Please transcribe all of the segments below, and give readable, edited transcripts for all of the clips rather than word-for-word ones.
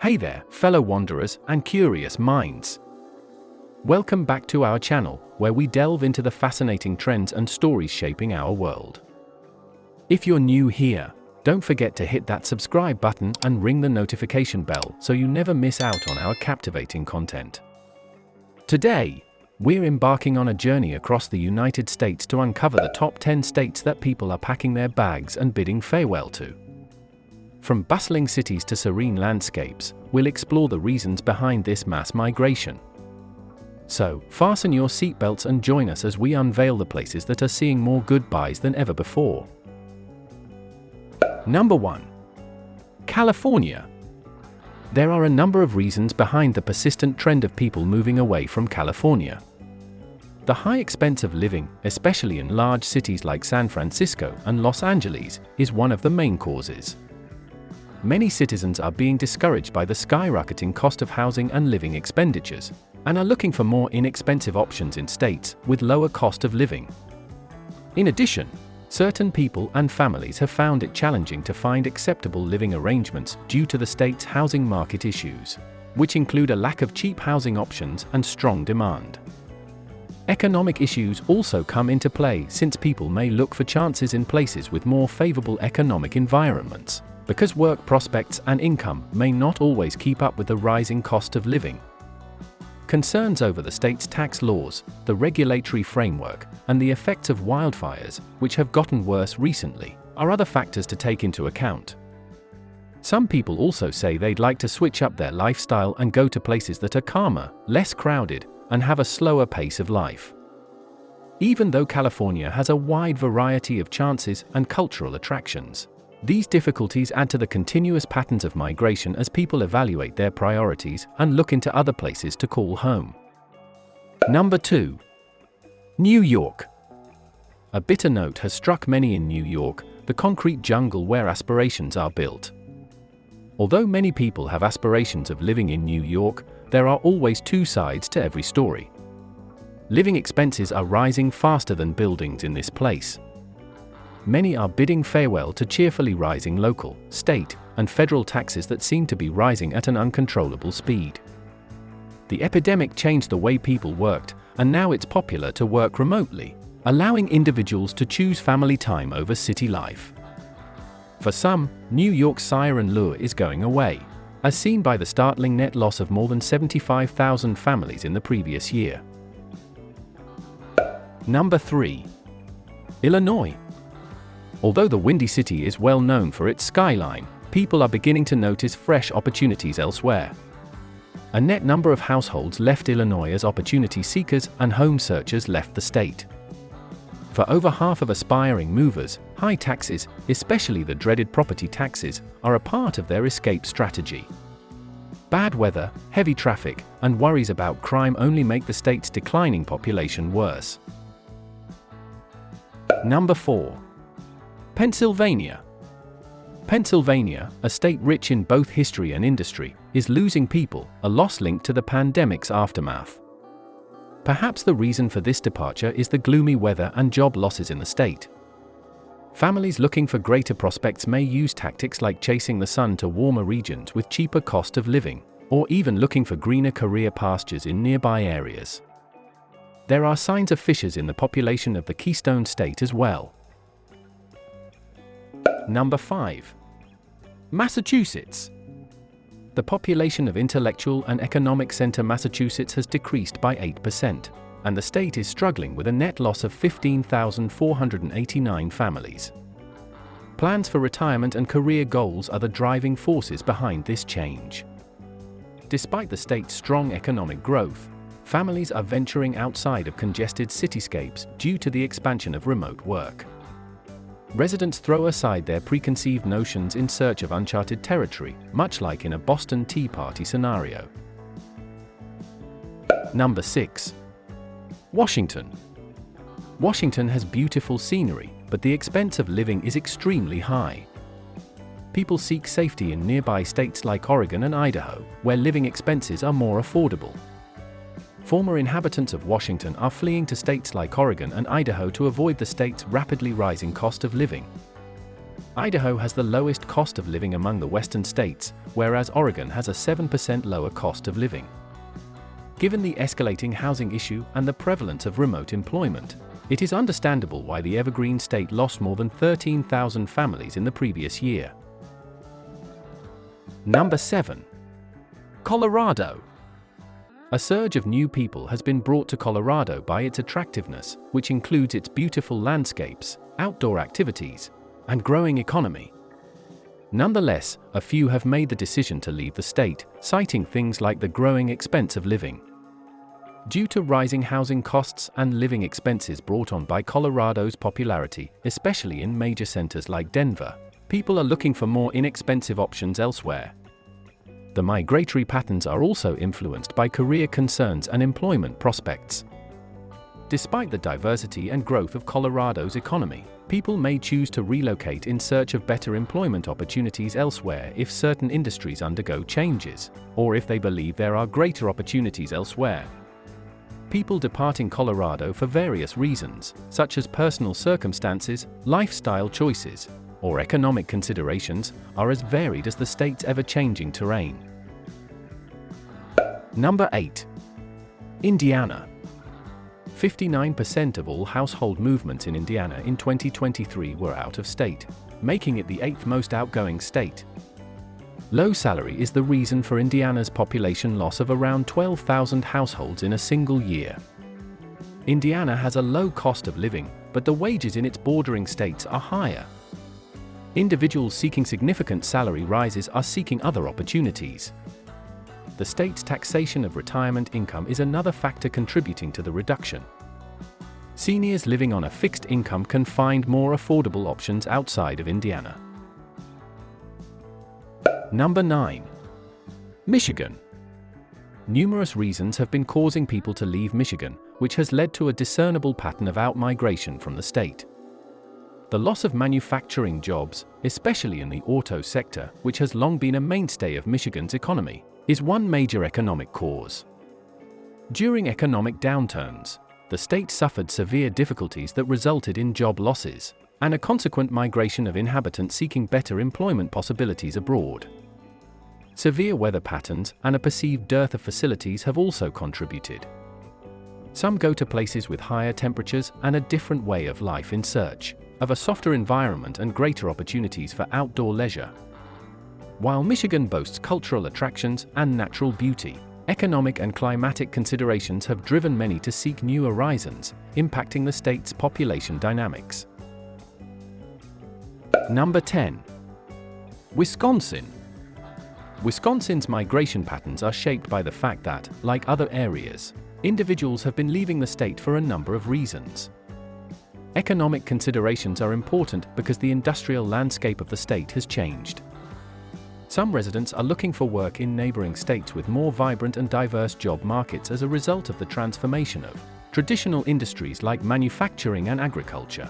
Hey there, fellow wanderers and curious minds. Welcome back to our channel, where we delve into the fascinating trends and stories shaping our world. If you're new here, don't forget to hit that subscribe button and ring the notification bell so you never miss out on our captivating content. Today, we're embarking on a journey across the United States to uncover the top 10 states that people are packing their bags and bidding farewell to. From bustling cities to serene landscapes, we'll explore the reasons behind this mass migration. So, fasten your seatbelts and join us as we unveil the places that are seeing more goodbyes than ever before. Number 1. California. There are a number of reasons behind the persistent trend of people moving away from California. The high expense of living, especially in large cities like San Francisco and Los Angeles, is one of the main causes. Many citizens are being discouraged by the skyrocketing cost of housing and living expenditures, and are looking for more inexpensive options in states with lower cost of living. In addition, certain people and families have found it challenging to find acceptable living arrangements due to the state's housing market issues, which include a lack of cheap housing options and strong demand. Economic issues also come into play since people may look for chances in places with more favorable economic environments, because work prospects and income may not always keep up with the rising cost of living. Concerns over the state's tax laws, the regulatory framework, and the effects of wildfires, which have gotten worse recently, are other factors to take into account. Some people also say they'd like to switch up their lifestyle and go to places that are calmer, less crowded, and have a slower pace of life. Even though California has a wide variety of chances and cultural attractions, these difficulties add to the continuous patterns of migration as people evaluate their priorities and look into other places to call home. Number 2. New York. A bitter note has struck many in New York, the concrete jungle where aspirations are built. Although many people have aspirations of living in New York, there are always two sides to every story. Living expenses are rising faster than buildings in this place. Many are bidding farewell to cheerfully rising local, state, and federal taxes that seem to be rising at an uncontrollable speed. The epidemic changed the way people worked, and now it's popular to work remotely, allowing individuals to choose family time over city life. For some, New York's siren lure is going away, as seen by the startling net loss of more than 75,000 families in the previous year. Number 3. Illinois. Although the Windy City is well known for its skyline, people are beginning to notice fresh opportunities elsewhere. A net number of households left Illinois as opportunity seekers and home searchers left the state. For over half of aspiring movers, high taxes, especially the dreaded property taxes, are a part of their escape strategy. Bad weather, heavy traffic, and worries about crime only make the state's declining population worse. Number 4. Pennsylvania. Pennsylvania, a state rich in both history and industry, is losing people, a loss linked to the pandemic's aftermath. Perhaps the reason for this departure is the gloomy weather and job losses in the state. Families looking for greater prospects may use tactics like chasing the sun to warmer regions with cheaper cost of living, or even looking for greener career pastures in nearby areas. There are signs of fissures in the population of the Keystone State as well. Number 5. Massachusetts. The population of intellectual and economic center Massachusetts has decreased by 8%, and the state is struggling with a net loss of 15,489 families. Plans for retirement and career goals are the driving forces behind this change. Despite the state's strong economic growth, families are venturing outside of congested cityscapes due to the expansion of remote work. Residents throw aside their preconceived notions in search of uncharted territory, much like in a Boston Tea Party scenario. Number 6. Washington. Washington has beautiful scenery, but the expense of living is extremely high. People seek safety in nearby states like Oregon and Idaho, where living expenses are more affordable. Former inhabitants of Washington are fleeing to states like Oregon and Idaho to avoid the state's rapidly rising cost of living. Idaho has the lowest cost of living among the western states, whereas Oregon has a 7% lower cost of living. Given the escalating housing issue and the prevalence of remote employment, it is understandable why the Evergreen State lost more than 13,000 families in the previous year. Number 7. Colorado. A surge of new people has been brought to Colorado by its attractiveness, which includes its beautiful landscapes, outdoor activities, and growing economy. Nonetheless, a few have made the decision to leave the state, citing things like the growing expense of living. Due to rising housing costs and living expenses brought on by Colorado's popularity, especially in major centers like Denver, people are looking for more inexpensive options elsewhere. The migratory patterns are also influenced by career concerns and employment prospects. Despite the diversity and growth of Colorado's economy, people may choose to relocate in search of better employment opportunities elsewhere if certain industries undergo changes, or if they believe there are greater opportunities elsewhere. People departing Colorado for various reasons, such as personal circumstances, lifestyle choices, or economic considerations, are as varied as the state's ever-changing terrain. Number 8. Indiana. 59% of all household movements in Indiana in 2023 were out of state, making it the 8th most outgoing state. Low salary is the reason for Indiana's population loss of around 12,000 households in a single year. Indiana has a low cost of living, but the wages in its bordering states are higher. Individuals seeking significant salary rises are seeking other opportunities. The state's taxation of retirement income is another factor contributing to the reduction. Seniors living on a fixed income can find more affordable options outside of Indiana. Number 9. Michigan. Numerous reasons have been causing people to leave Michigan, which has led to a discernible pattern of out-migration from the state. The loss of manufacturing jobs, especially in the auto sector, which has long been a mainstay of Michigan's economy, is one major economic cause. During economic downturns, the state suffered severe difficulties that resulted in job losses, and a consequent migration of inhabitants seeking better employment possibilities abroad. Severe weather patterns and a perceived dearth of facilities have also contributed. Some go to places with higher temperatures and a different way of life in search of a softer environment and greater opportunities for outdoor leisure. While Michigan boasts cultural attractions and natural beauty, economic and climatic considerations have driven many to seek new horizons, impacting the state's population dynamics. Number 10. Wisconsin. Wisconsin's migration patterns are shaped by the fact that, like other areas, individuals have been leaving the state for a number of reasons. Economic considerations are important because the industrial landscape of the state has changed. Some residents are looking for work in neighboring states with more vibrant and diverse job markets as a result of the transformation of traditional industries like manufacturing and agriculture.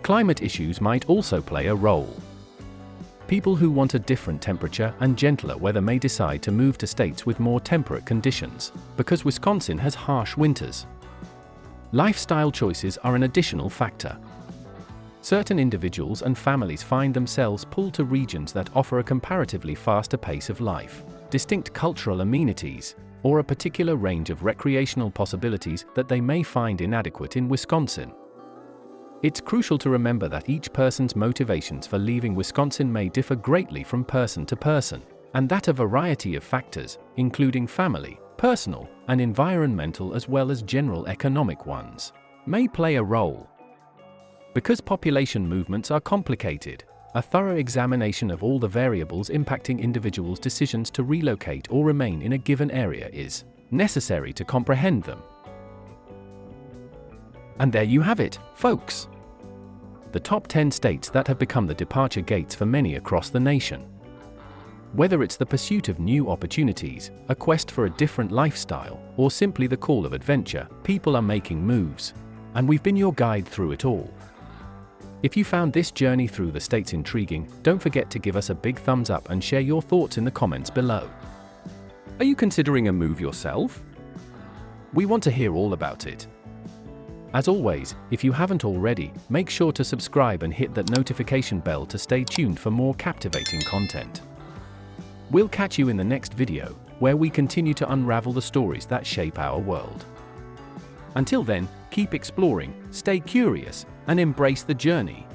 Climate issues might also play a role. People who want a different temperature and gentler weather may decide to move to states with more temperate conditions, because Wisconsin has harsh winters. Lifestyle choices are an additional factor. Certain individuals and families find themselves pulled to regions that offer a comparatively faster pace of life, distinct cultural amenities, or a particular range of recreational possibilities that they may find inadequate in Wisconsin. It's crucial to remember that each person's motivations for leaving Wisconsin may differ greatly from person to person, and that a variety of factors, including family, personal, and environmental as well as general economic ones, may play a role. Because population movements are complicated, a thorough examination of all the variables impacting individuals' decisions to relocate or remain in a given area is necessary to comprehend them. And there you have it, folks. The top 10 states that have become the departure gates for many across the nation. Whether it's the pursuit of new opportunities, a quest for a different lifestyle, or simply the call of adventure, people are making moves. And we've been your guide through it all. If you found this journey through the states intriguing, don't forget to give us a big thumbs up and share your thoughts in the comments below. Are you considering a move yourself? We want to hear all about it. As always, if you haven't already, make sure to subscribe and hit that notification bell to stay tuned for more captivating content. We'll catch you in the next video, where we continue to unravel the stories that shape our world. Until then, keep exploring, stay curious, and embrace the journey.